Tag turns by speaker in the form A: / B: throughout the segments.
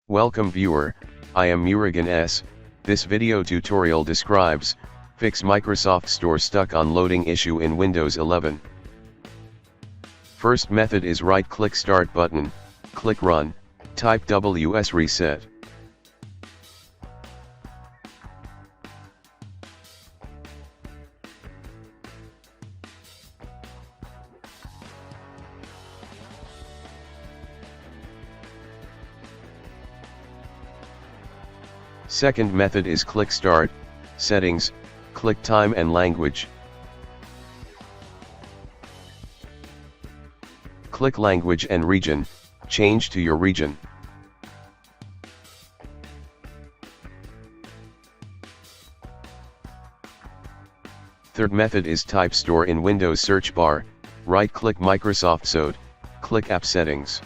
A: Welcome viewer, I am Murugan S. This video tutorial describes, fix Microsoft Store stuck on loading issue in Windows 11. First method is right-click Start button, click Run, type Wsreset. Second method is click Start, Settings, click Time and Language. Click Language and Region, change to your region. Third method is type Store in Windows search bar, right-click Microsoft.WindowsStore, click App Settings.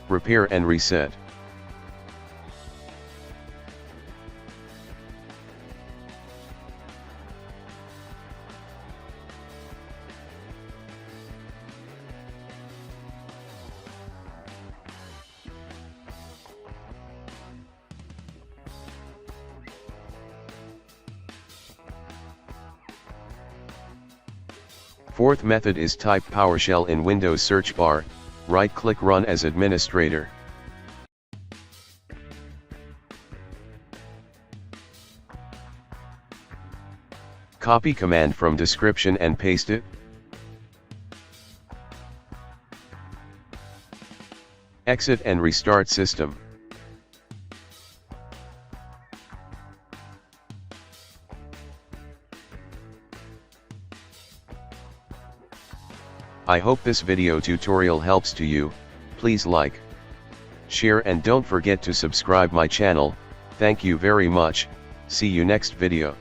A: Repair and reset. Fourth method is type PowerShell in Windows search bar, right-click Run as administrator. Copy command from description and paste it. Exit and restart system. I hope this video tutorial helps to you. Please like, share and don't forget to subscribe my channel. Thank you very much. See you next video.